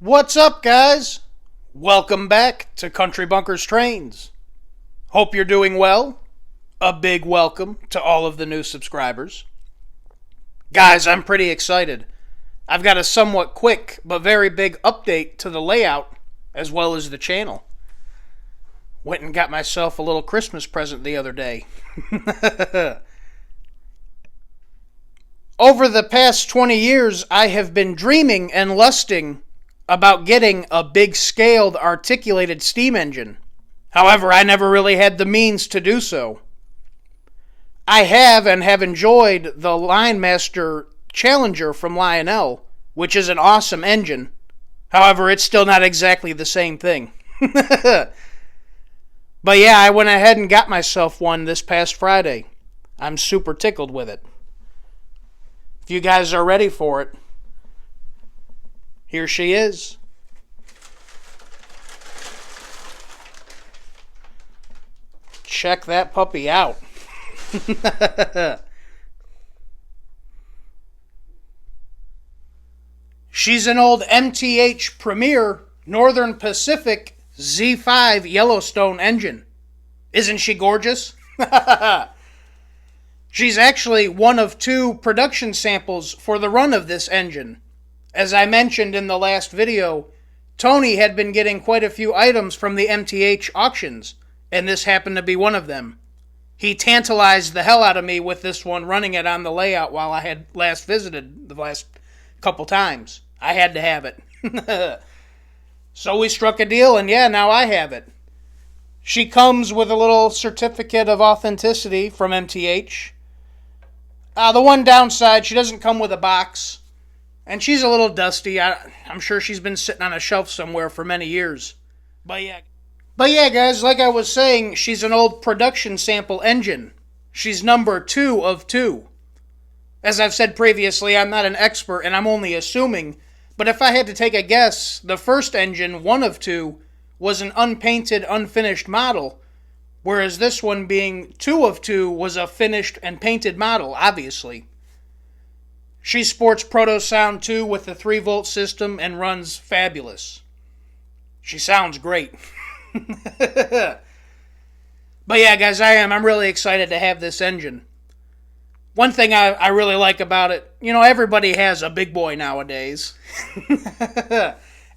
What's up, guys? Welcome back to Country Bunkers Trains. Hope you're doing well. A big welcome to all of the new subscribers. Guys, I'm pretty excited. I've got a somewhat quick but very big update to the layout as well as the channel. Went and got myself a little Christmas present the other day. Over the past 20 years, I have been dreaming and lusting about getting a big-scaled articulated steam engine. However, I never really had the means to do so. I have enjoyed the Linemaster Challenger from Lionel, which is an awesome engine. However, it's still not exactly the same thing. But yeah, I went ahead and got myself one this past Friday. I'm super tickled with it. If you guys are ready for it, here she is. Check that puppy out. She's an old MTH Premier Northern Pacific Z5 Yellowstone engine. Isn't she gorgeous? She's actually one of two production samples for the run of this engine. As I mentioned in the last video, Tony had been getting quite a few items from the MTH auctions, and this happened to be one of them. He tantalized the hell out of me with this one, running it on the layout while I had last visited the last couple times. I had to have it. So we struck a deal, and yeah, now I have it. She comes with a little certificate of authenticity from MTH. The one downside, she doesn't come with a box. And she's a little dusty. I'm sure she's been sitting on a shelf somewhere for many years. But yeah, guys, like I was saying, she's an old production sample engine. She's number 2 of 2. As I've said previously, I'm not an expert and I'm only assuming. But if I had to take a guess, the first engine, 1 of 2, was an unpainted, unfinished model. Whereas this one, being 2 of 2, was a finished and painted model, obviously. She sports Proto Sound 2 with the 3-volt system and runs fabulous. She sounds great. But yeah, guys, I'm really excited to have this engine. One thing I really like about it, everybody has a big boy nowadays.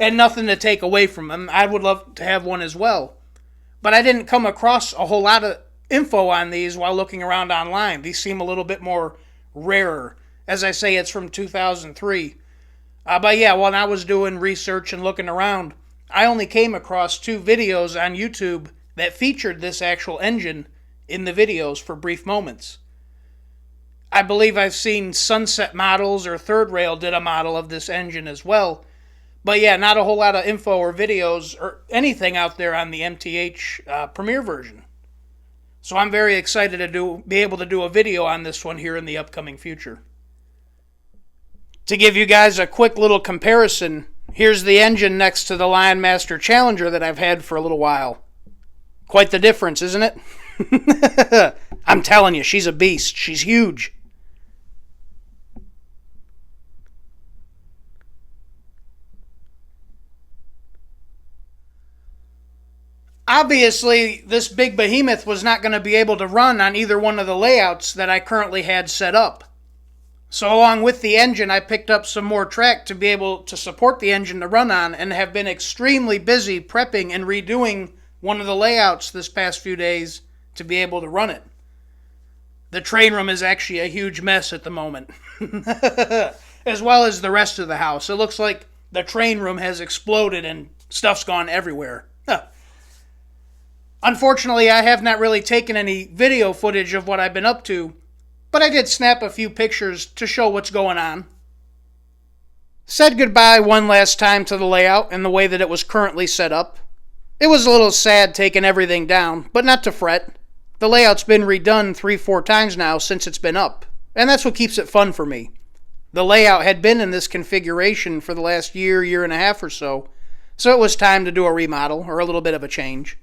And nothing to take away from them. I would love to have one as well. But I didn't come across a whole lot of info on these while looking around online. These seem a little bit more rarer. As I say, it's from 2003. But yeah, when I was doing research and looking around, I only came across 2 videos on YouTube that featured this actual engine in the videos for brief moments. I believe I've seen Sunset Models or Third Rail did a model of this engine as well. But yeah, not a whole lot of info or videos or anything out there on the MTH Premier version. So I'm very excited to be able to do a video on this one here in the upcoming future. To give you guys a quick little comparison, here's the engine next to the Lionemaster Challenger that I've had for a little while. Quite the difference, isn't it? I'm telling you, she's a beast. She's huge. Obviously, this big behemoth was not going to be able to run on either one of the layouts that I currently had set up. So along with the engine, I picked up some more track to be able to support the engine to run on, and have been extremely busy prepping and redoing one of the layouts this past few days to be able to run it. The train room is actually a huge mess at the moment. As well as the rest of the house. It looks like the train room has exploded and stuff's gone everywhere. Unfortunately, I have not really taken any video footage of what I've been up to, but I did snap a few pictures to show what's going on. Said goodbye one last time to the layout and the way that it was currently set up. It was a little sad taking everything down, but not to fret. The layout's been redone 3-4 times now since it's been up, and that's what keeps it fun for me. The layout had been in this configuration for the last year and a half or so it was time to do a remodel or a little bit of a change.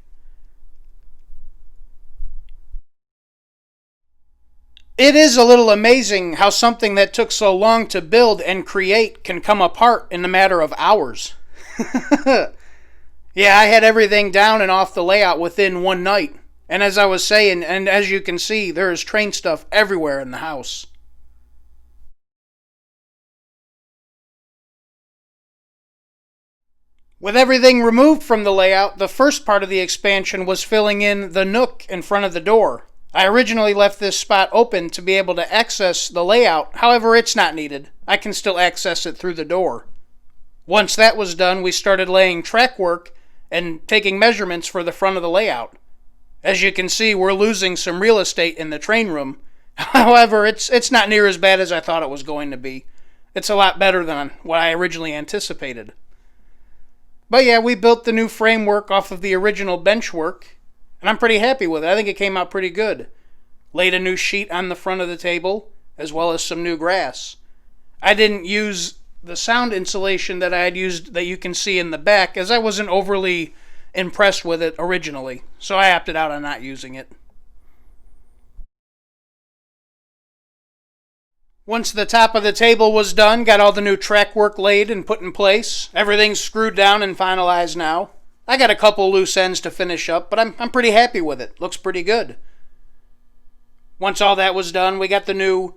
It is a little amazing how something that took so long to build and create can come apart in a matter of hours. Yeah, I had everything down and off the layout within one night. And as I was saying, and as you can see, there is train stuff everywhere in the house. With everything removed from the layout, the first part of the expansion was filling in the nook in front of the door. I originally left this spot open to be able to access the layout, however it's not needed. I can still access it through the door. Once that was done, we started laying track work and taking measurements for the front of the layout. As you can see, we're losing some real estate in the train room. However, it's not near as bad as I thought it was going to be. It's a lot better than what I originally anticipated. But yeah, we built the new framework off of the original bench work, and I'm pretty happy with it. I think it came out pretty good. Laid a new sheet on the front of the table, as well as some new grass. I didn't use the sound insulation that I had used that you can see in the back, as I wasn't overly impressed with it originally, so I opted out on not using it. Once the top of the table was done, got all the new track work laid and put in place. Everything's screwed down and finalized now. I got a couple loose ends to finish up, but I'm pretty happy with it. Looks pretty good. Once all that was done, we got the new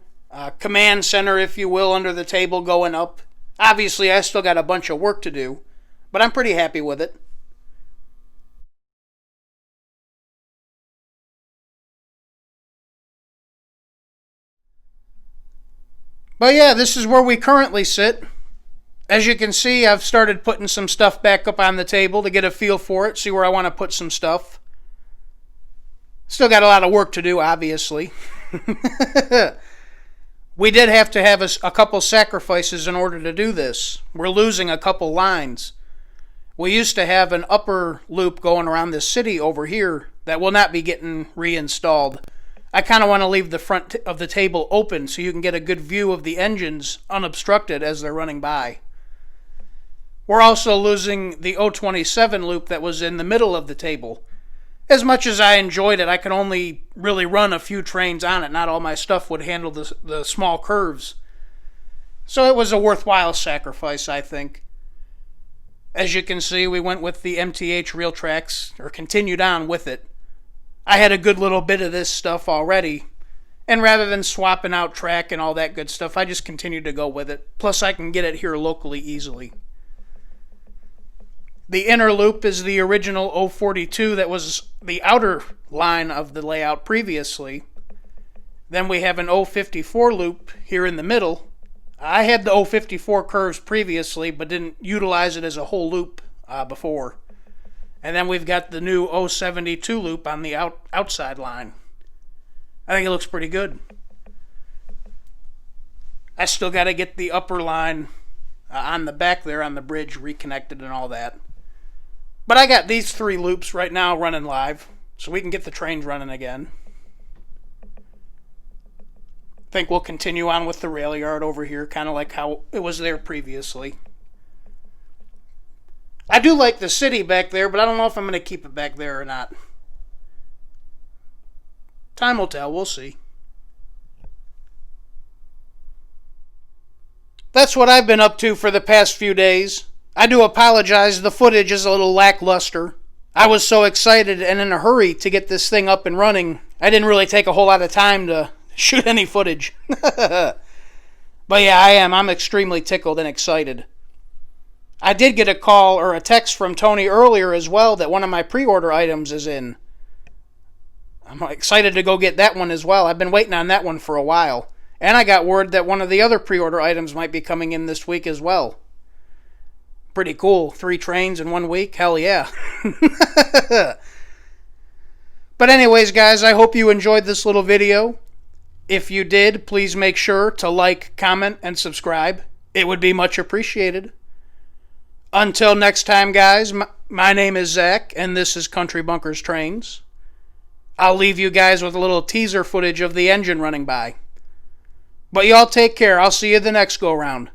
command center, if you will, under the table going up. Obviously, I still got a bunch of work to do, but I'm pretty happy with it. But yeah, this is where we currently sit. As you can see, I've started putting some stuff back up on the table to get a feel for it, see where I want to put some stuff. Still got a lot of work to do, obviously. We did have to have a couple sacrifices in order to do this. We're losing a couple lines. We used to have an upper loop going around the city over here that will not be getting reinstalled. I kind of want to leave the front of the table open so you can get a good view of the engines unobstructed as they're running by. We're also losing the 027 loop that was in the middle of the table. As much as I enjoyed it, I could only really run a few trains on it. Not all my stuff would handle the small curves. So it was a worthwhile sacrifice, I think. As you can see, we went with the MTH Real Tracks, or continued on with it. I had a good little bit of this stuff already, and rather than swapping out track and all that good stuff, I just continued to go with it. Plus, I can get it here locally easily. The inner loop is the original 042 that was the outer line of the layout previously. Then we have an 054 loop here in the middle. I had the 054 curves previously, but didn't utilize it as a whole loop before. And then we've got the new 072 loop on the outside line. I think it looks pretty good. I still got to get the upper line on the back there on the bridge reconnected and all that. But I got these 3 loops right now running live, so we can get the trains running again. I think we'll continue on with the rail yard over here, kind of like how it was there previously. I do like the city back there, but I don't know if I'm going to keep it back there or not. Time will tell, we'll see. That's what I've been up to for the past few days. I do apologize, the footage is a little lackluster. I was so excited and in a hurry to get this thing up and running, I didn't really take a whole lot of time to shoot any footage. But yeah, I'm extremely tickled and excited. I did get a call or a text from Tony earlier as well that one of my pre-order items is in. I'm excited to go get that one as well. I've been waiting on that one for a while. And I got word that one of the other pre-order items might be coming in this week as well. Pretty cool. 3 trains in 1 week. Hell yeah. But anyways, guys, I hope you enjoyed this little video. If you did, please make sure to like, comment, and subscribe. It would be much appreciated. Until next time, guys, my name is Zach, and this is Country Bunkers Trains. I'll leave you guys with a little teaser footage of the engine running by. But y'all take care. I'll see you the next go-round.